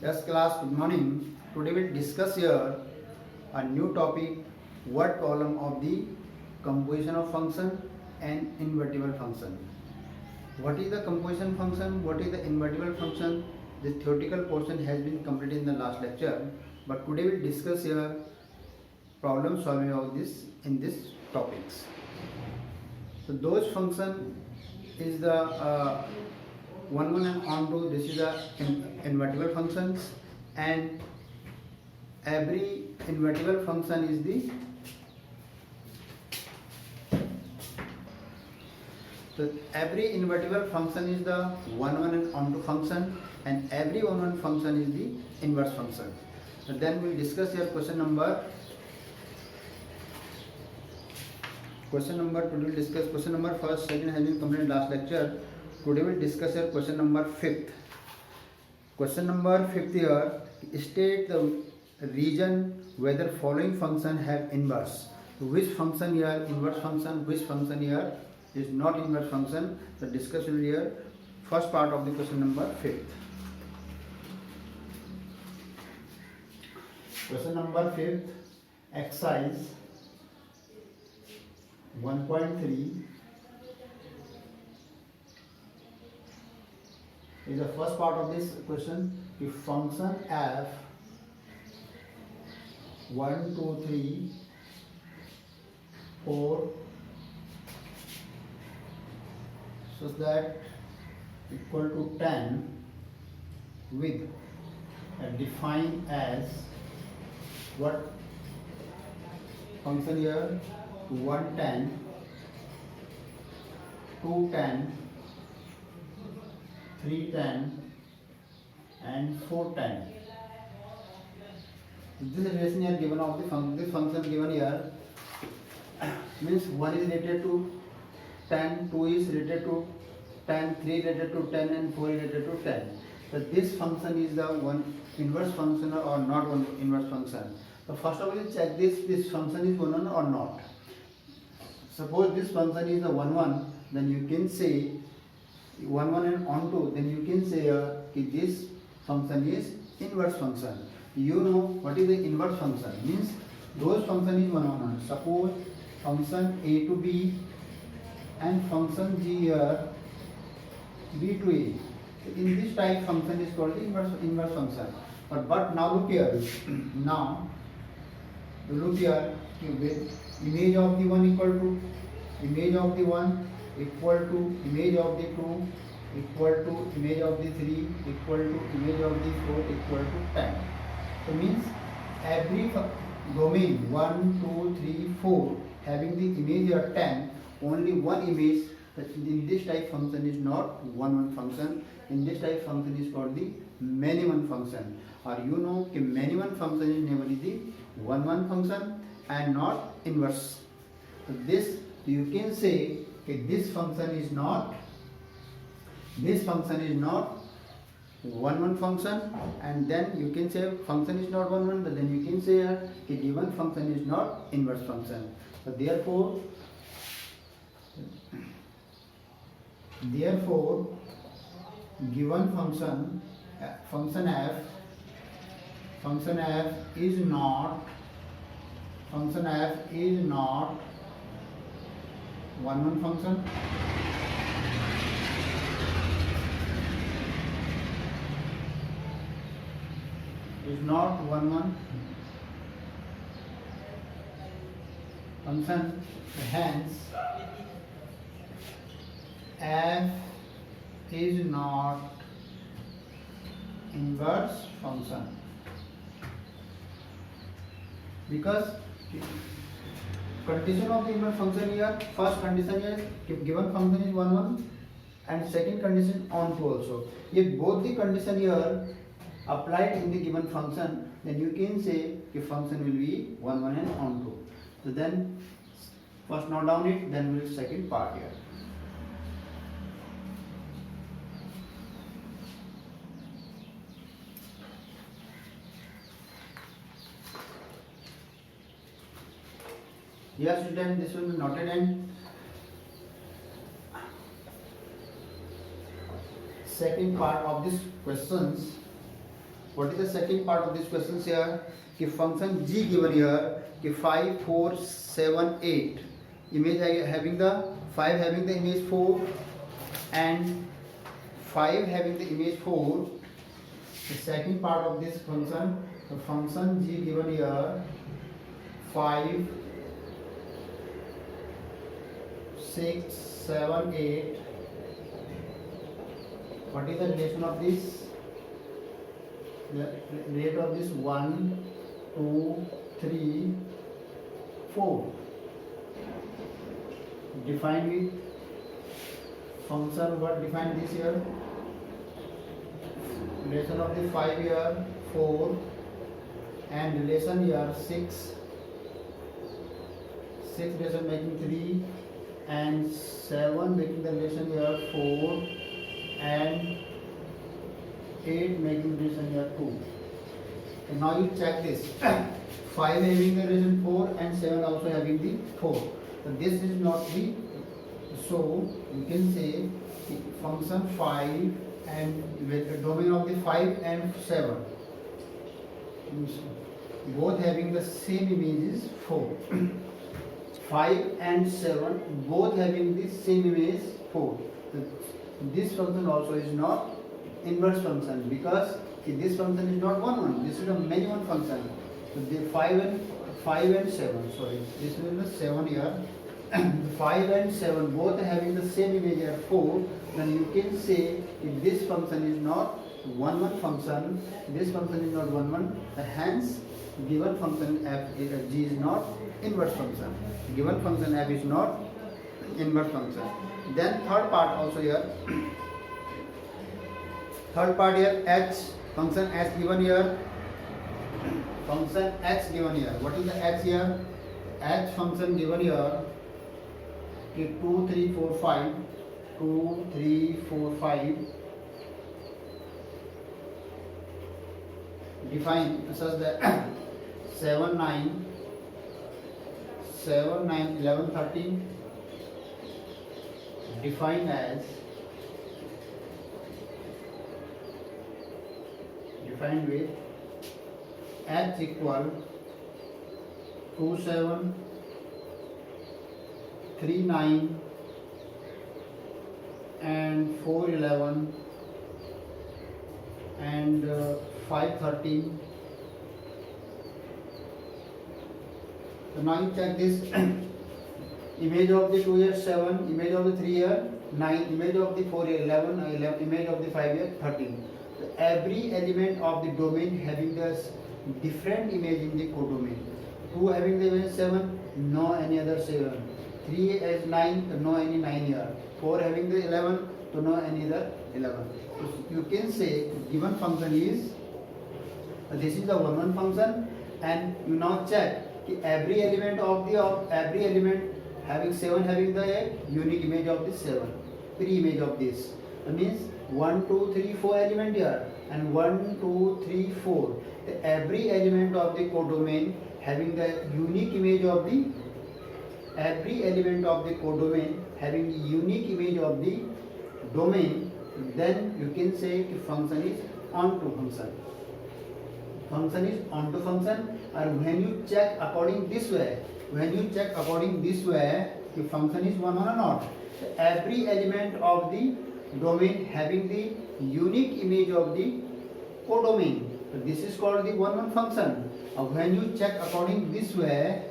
Yes, class, good morning. Today we'll discuss here a new topic, word problem of the composition of function and invertible function. What is the composition function? What is the invertible function? The theoretical portion has been completed in the last lecture, but today we'll discuss here problem solving of this in this topics. So those function is the one and onto. This is the invertible functions, and every invertible function is the every invertible function is the one and onto function, and every one function is the inverse function. So then we'll discuss here question number. Today we'll discuss question number first, second has been completed last lecture. Today we'll discuss here question number fifth. Question number fifth here, state the region where the following function have inverse. So which function here inverse function, which function here is not inverse function. The discussion will be here first part of the question number fifth. Question number fifth, exercise 1.3 is the first part of this question. If function f 1 2 3 4 so that equal to 10 with defined as what function here 110 210 310 and 410. This relation here given of the function, this function given here means 1 is related to 10, 2 is related to 10, 3 related to 10 and 4 related to 10. So this function is the one inverse function or not one inverse function. So first of all you check this function is 1 or not. Suppose this function is the 1 then you can say 1 and onto, then you can say this function is inverse function. You know what is the inverse function means those function is 1. Suppose function a to b and function g here b to a. In this type function is called the inverse function. But now look here. Now look here with image of the 1 equal to image of the 1 equal to image of the 2 equal to image of the 3 equal to image of the 4 equal to 10. So means every domain 1 2 3 4 having the image of 10, only one image. In this type function is not one function. In this type function is called the many one function. Or you know कि many one function is namely the one function and not inverse. So this you can say that this function is not one function, and then you can say function is not one, but then you can say that given function is not inverse function. So therefore given function f is not one function. Is not one function, hence f is not inverse function, because condition of the inverse function here, first condition is if given function is 1 and second condition onto also. If both the condition here applied in the given function, then you can say if function will be 1 and onto. So then first note down it, then we'll second part here. Yes, student, this will be noted and second part of this questions. What is the second part of this question here? कि function g given here कि 5 4 7 8 image having the 5 having the image 4 and 5 having the image 4. The second part of this function, the function g given here 5 6 7 8. What is the relation of this? The rate of this 1 2 3 4 defined with function. What defined this here? Relation of the 5 here 4 and relation here 6 relation making 3 and 7 making the relation here 4 and 8 making relation here 2. And now you check this 5 having the relation 4 and 7 also having the 4. So this is not the, so you can say function 5 and with the domain of the 5 and 7 both having the same image is 4. 5 and 7 both having the same image 4. So this function also is not inverse function because this function is not 1 this is a many one function. So the 5 and 7, sorry, this is the 7 here. 5 and 7 both having the same image here 4, then you can say if this function is not 1 function, this function is not 1 hence given function f g is not inverse function. Given function f is not inverse function. Then third part also here. Third part here h function h given here. Function h given here. What is the h here? H function given here. 2 3 4 5 2 3 4 5 define such that 7 9 11 13 defined as defined with h equal 2 7 3 9 and 4 11 and 5 13. So now you check this image of the 2 here 7, image of the 3 here 9, image of the 4 here 11, image of the 5 here 13. So every element of the domain having this different image in the codomain. 2 having the image 7, no any other 7. 3 as 9, no any 9 here. 4 having the 11, to no any other 11. So you can say given function is this is the 1 function, and you now check every element of every element having 7 having the unique image of this 7, pre-image of this. That means 1 2 3 4 element here and 1 2 3 4. Every element of the codomain having the unique image of the every element of the codomain having the unique image of the domain, then you can say the function is onto function. Function is onto function, and when you check according this way, the function is 1 or not. So every element of the domain having the unique image of the codomain. So this is called the 1 function. When you check according this way,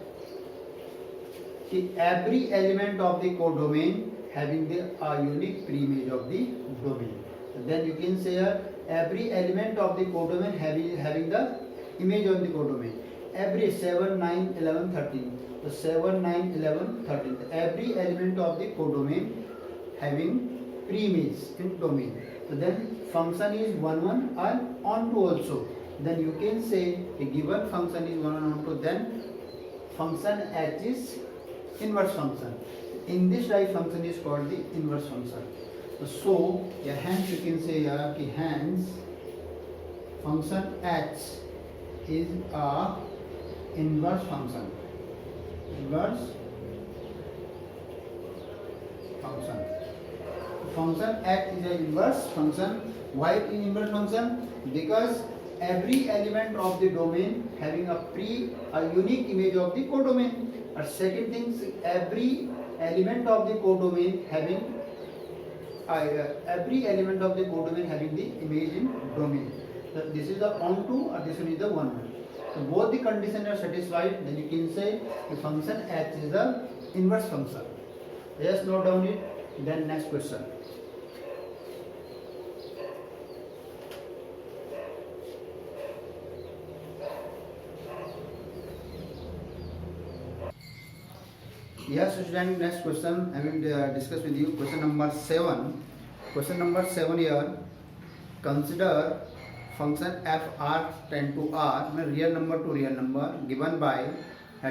every element of the codomain having the unique pre-image of the domain. So then you can say here every element of the codomain having the image of the codomain. Every 7 9 11 13. So 7 9 11 13. Every element of the codomain having pre-image in domain. So then function is 1 1 and onto also. Then you can say a given function is 1 and onto, then function h is inverse function. In this type function is called the inverse function. So hence you can say here hence function h is a inverse function. Inverse function. Function h is an inverse function. Why in inverse function? Because every element of the domain having a unique image of the codomain. Or second thing, every element of the codomain having the image in domain. So this is the onto or this one is the one. So both the conditions are satisfied, then you can say the function h is the inverse function. Just note down it. Then next question. Yes, student, next question I will discuss with you. Question number 7. Question number 7 here. Consider function f r tend to r, real number to real number, given by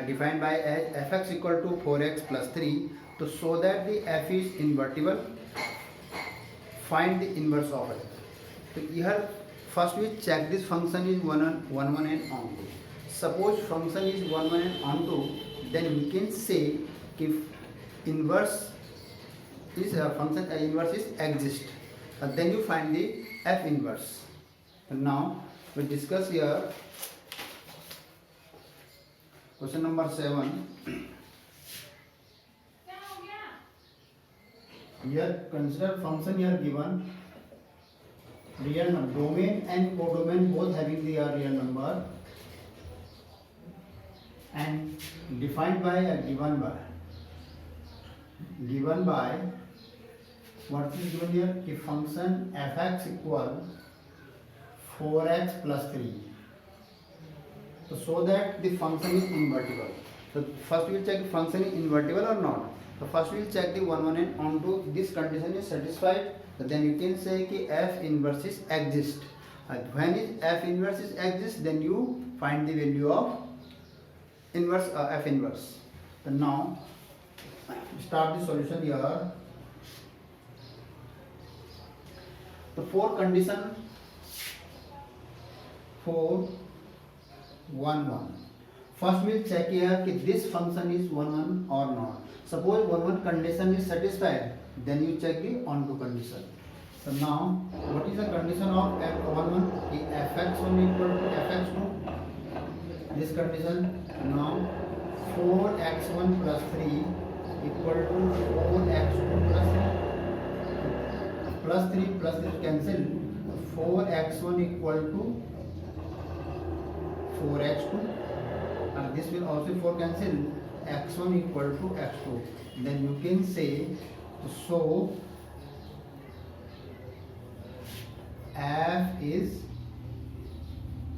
defined by as fx equal to 4x plus 3. To show that the f is invertible, find the inverse of it. So here first we check this function is 1 1 and onto. Suppose function is 1 1 and onto, then we can say if inverse is a function inverse is exist, then you find the f inverse. And now we discuss here question number 7. Here consider function here given real number, domain and codomain both having the real number, and defined by given by what is given here, if function fx equal 4x plus 3. So that the function is invertible. So first we will check function is invertible or not. So first we will check the 1 1 and onto. This condition is satisfied. So then you can say कि f inverse is exist. When is f inverse is exist, then you find the value of inverse f inverse. So now start the solution here. The 4 condition 4 1 1. First we will check here कि this function is 1 1 or not. Suppose 1 1 condition is satisfied, then you check the onto condition. So now what is the condition of f1 1? fx1 equal to fx2. This condition. Now 4x1 plus 3 equal to 4x2 plus 3. Plus 3 plus 3 cancel. 4x1 equal to 4x2, and this will also 4 cancel. x1 equal to x2. Then you can say, so f is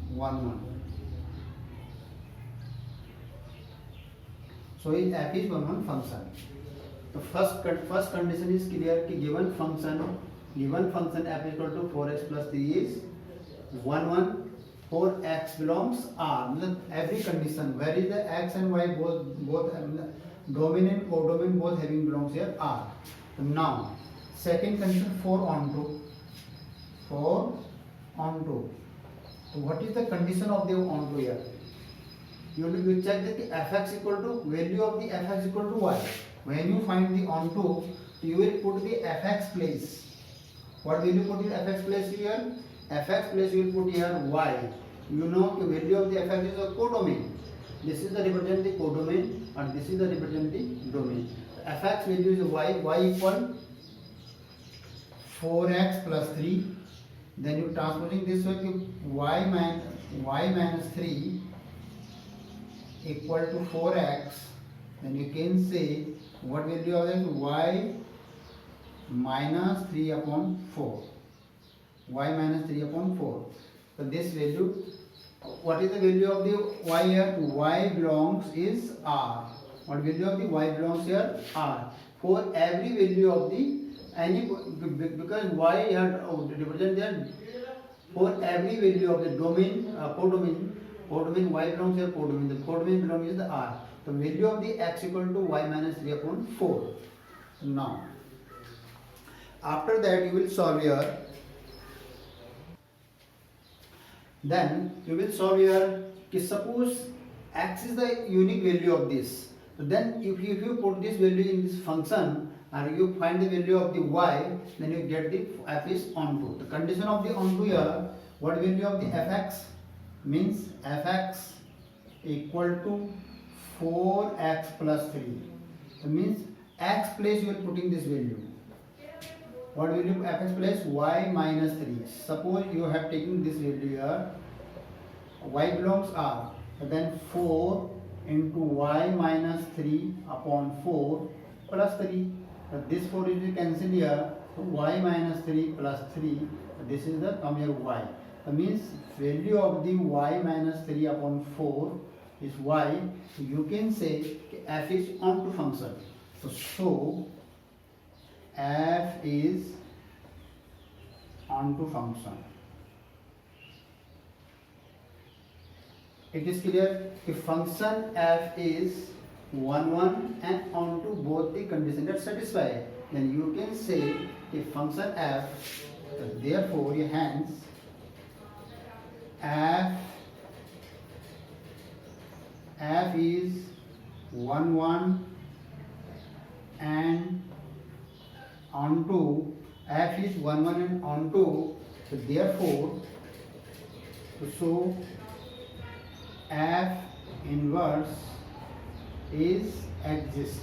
1 1. So f is 1 1 function. The first condition is clear कि given function f equal to 4x plus 3 is 1 1 for x belongs R. Every condition where is the x and y both domain and codomain both having belongs here R. Now second condition 4 onto. So what is the condition of the onto here? You will check that the fx equal to value of the fx equal to y. When you find the onto, you will put the fx place. What will you put in fx place here? Fx place you will put here y. You know the value of the fx is a codomain. This is the represent the codomain and this is the represent the domain. Fx value is y equal 4x plus 3. Then you transposing this way to y minus 3 equal to 4x. Then you can say what value of that? Y minus 3 upon 4. Y minus 3 upon 4. So this value, what is the value of the y here? Y belongs is R. What value of the y belongs here? R. For every value of the any, because y here represent there, for every value of the domain codomain y belongs here codomain. The codomain belongs is the R. The value of the x equal to y minus 3 upon 4. Now after that you will solve here. Then you will solve here. Suppose x is the unique value of this. So then if you put this value in this function and you find the value of the y, then you get the f is onto. The condition of the onto here, What value of the fx? Means fx equal to 4x plus 3. That means x place you are putting this value. What value of fx place? Y minus 3. Suppose you have taken this value here. Y belongs R. Then 4 into y minus 3 upon 4 plus 3. This 4 will be cancelled here. So y minus 3 plus 3. This is the come here y. That means value of the y minus 3 upon 4 is y. So you can say f is onto function. So f is onto function. It is clear if function f is 1 1 and onto both the conditions that satisfy, then you can say if function f, therefore hence f is 1 1 and onto f is 1 1 and onto, so therefore so f inverse is exist.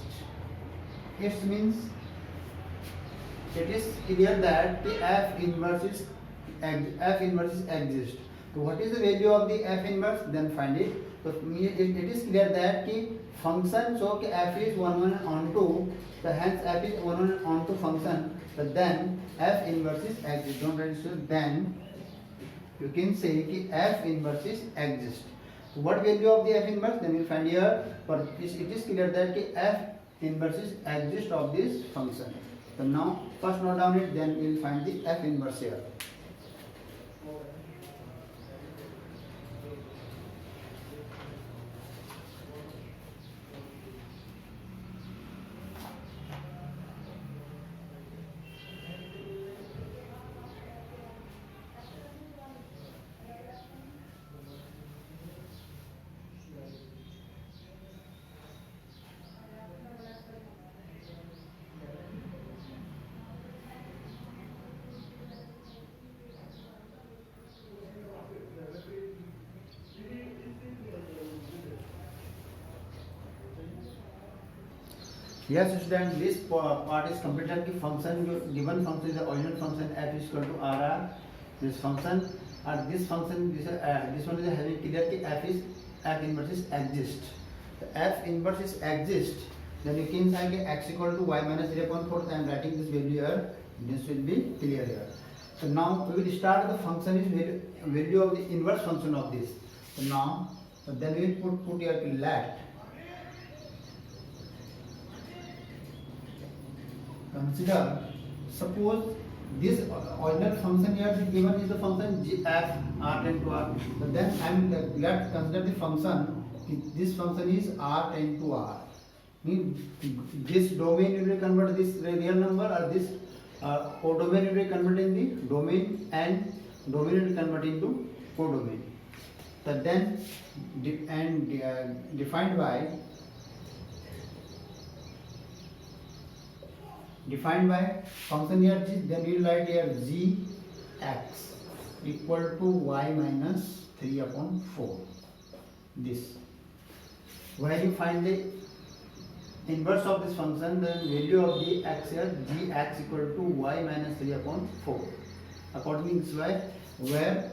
It means it is clear that the f inverse is exist. So what is the value of the f inverse? Then find it. So it is clear that the function so f is 1 1 onto, so hence f is 1 1 onto function. But then f inverse is exist. Don't write so. Then you can say कि f inverse is exist. So what value of the f inverse? Then we'll find here. But it is clear that कि f inverse is exist of this function. So now first note down it. Then we'll find the f inverse here. Yes, student, this part is completed. The function, given function is the original function f is equal to RR. This function or this function, this one is having clear कि f inverse is exist. The f inverse is exist. Then you can say x equal to y minus 0.4. I am writing this value here. This will be clear here. So now we will start the function is value of the inverse function of this. So now, then we will put here let. Consider, suppose this original function here given is the function g f r tend to r. But then let's consider the function. This function is r tend to r. Means this domain will be convert this real number or this codomain will be converted in the domain and domain will be converted into codomain. So then defined by function here g, then we will write here g x equal to y minus 3 upon 4. This. Where you find the inverse of this function, then value of the x here g x equal to y minus 3 upon 4. According to this way, where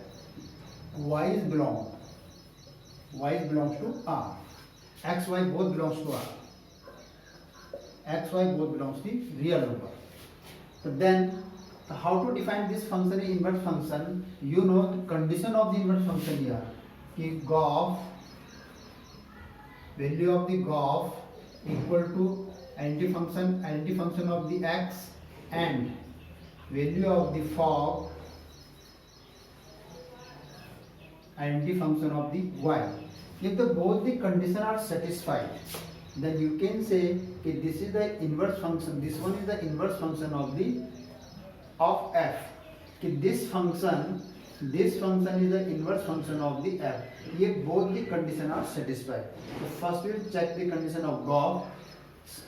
y belongs to r, x y both belongs to r. X, y both belongs to the real number. So then, how to define this function in inverse function? You know the condition of the inverse function here. Ki GOF, value of the GOF equal to identity function of the x and value of the fog identity function of the y. If both the conditions are satisfied, then you can say that this is the inverse function, this one is the inverse function of f. This function is the inverse function of the f. Here both the conditions are satisfied. So first we will check the condition of GOF,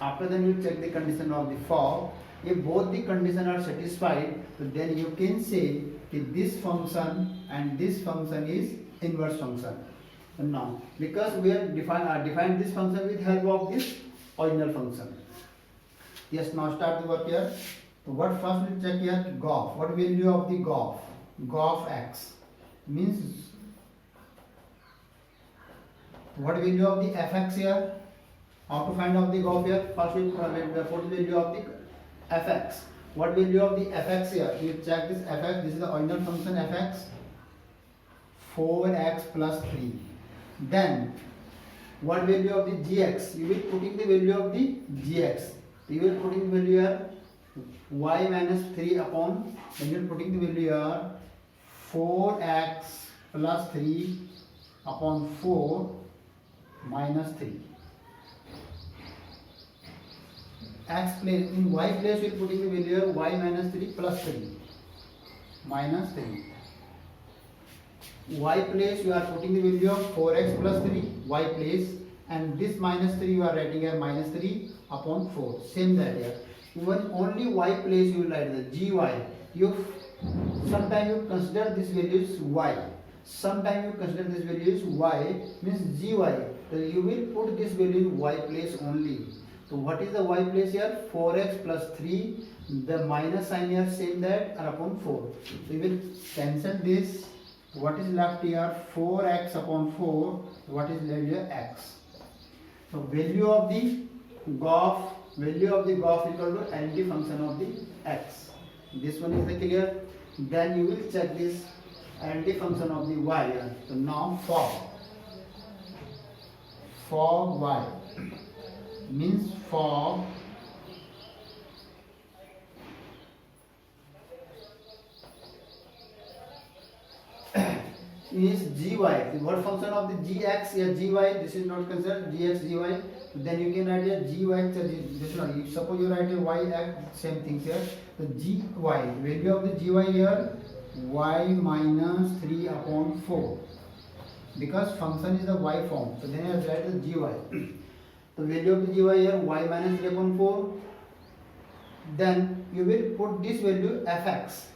after then we will check the condition of the fog. If both the conditions are satisfied, so then you can say that this function and this function is inverse function. Now, because we have defined this function with help of this original function. Yes, now start the work here. So what first we check here? GOF. What value of the GOF? GOF x means what value of the fx here? How to find out the GOF here? First we put the value of the fx. What value of the fx here? You check this fx. This is the original function fx. 4x plus 3. Then what value of the gx? You will putting the value of the gx. You will putting the value here y minus 3 upon. Then you will putting the value here 4x plus 3 upon 4 minus 3. X place in y place you will putting the value here y minus 3 plus 3 minus 3. Y place you are putting the value of 4x plus 3 y place, and this minus 3 you are writing here minus 3 upon 4. Same that here. Even only y place you will write the gy. You sometimes you consider this value is y. Sometimes you consider this value is y, means gy. So you will put this value in y place only. So what is the y place here? 4x plus 3. The minus sign here same that are upon 4. So you will cancel this. What is left here? 4x upon 4. What is left here? X. So value of the GOF equal to identity function of the x. This one is the clear. Then you will check this identity function of the y. So now for y means for is gy. What function of the gx here? Gy. This is not considered gx gy. Then you can write here gy. This one. Suppose you write here y x. Same thing here. So gy value of the gy here y minus 3 upon 4. Because function is the y form. So then you have write the gy. The value of the gy here y minus 3 upon 4. Then you will put this value fx.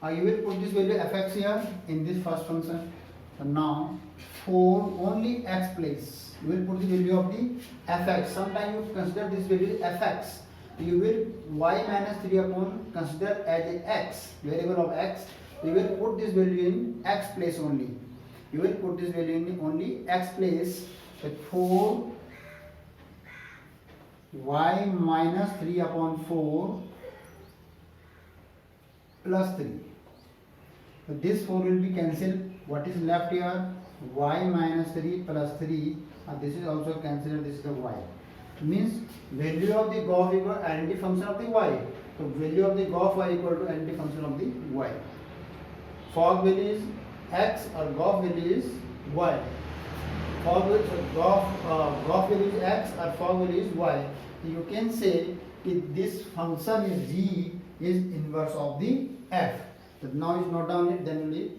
You will put this value fx here in this first function. So now for only x place, you will put the value of the fx. Sometimes you consider this value fx. You will y minus 3 upon consider as a x, variable of x. You will put this value in x place only. You will put this value in only x place. So 4 y minus 3 upon 4 plus 3. So this 4 will be cancelled. What is left here? Y minus 3 plus 3. This is also cancelled. This is the y. Means value of the GOF equal identity function of the y. So value of the GOF y equal to identity function of the y. Fog value is x or GOF value is y. Fog value, GOF value is x or fog value is y. You can say if this function is g is inverse of the f. So now it's not down it, then we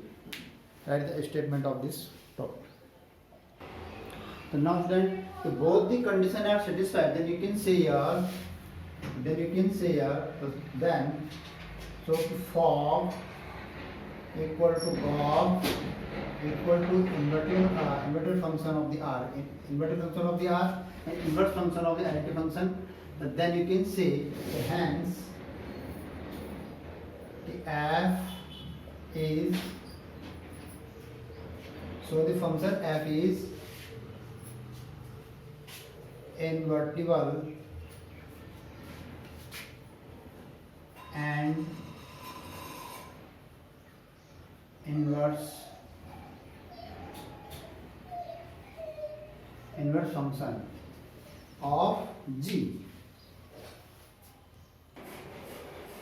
write the statement of this problem. So now then if both the conditions are satisfied, then you can say here, so fog equal to GOF equal to inverted function of the r, inverted function of the r and inverse function of the identity function. But then you can say hence the f is, so the function f is invertible and inverse function of g.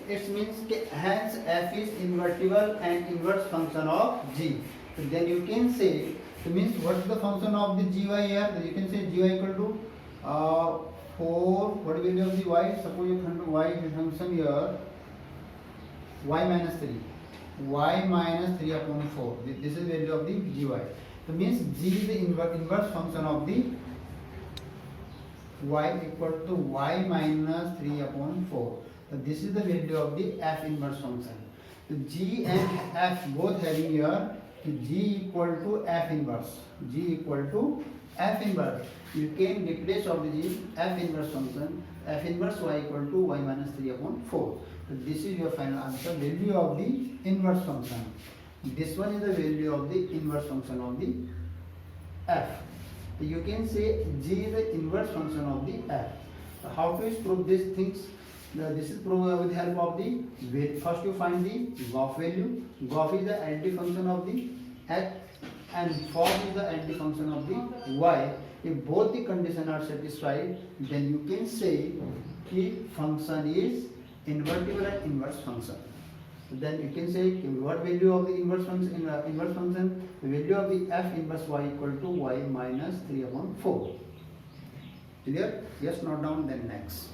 It means hence f is invertible and inverse function of g. So then you can say, it means what is the function of the gy here? So you can say gy equal to 4, what is the value of the y? Suppose you come to y function here, y minus 3. Y minus 3 upon 4. This is the value of the gy. So means g is the inverse function of the y equal to y minus 3 upon 4. So this is the value of the f inverse function. So g and f both having here G equal to F inverse. G equal to F inverse. You can replace of the G F inverse function. F inverse y equal to y minus 3 upon 4. So this is your final answer. Value of the inverse function. This one is the value of the inverse function of the f. You can say G is the inverse function of the f. How to prove these things? This is proved with the help of the first you find the Goff value. Goff is the identity function of the x and Fock is the identity function of the y. If both the conditions are satisfied, then you can say the function is invertible and inverse function. So then you can say what value of the inverse function? The value of the f inverse y equal to y minus 3 upon 4. Clear? Yes, note down. Then next.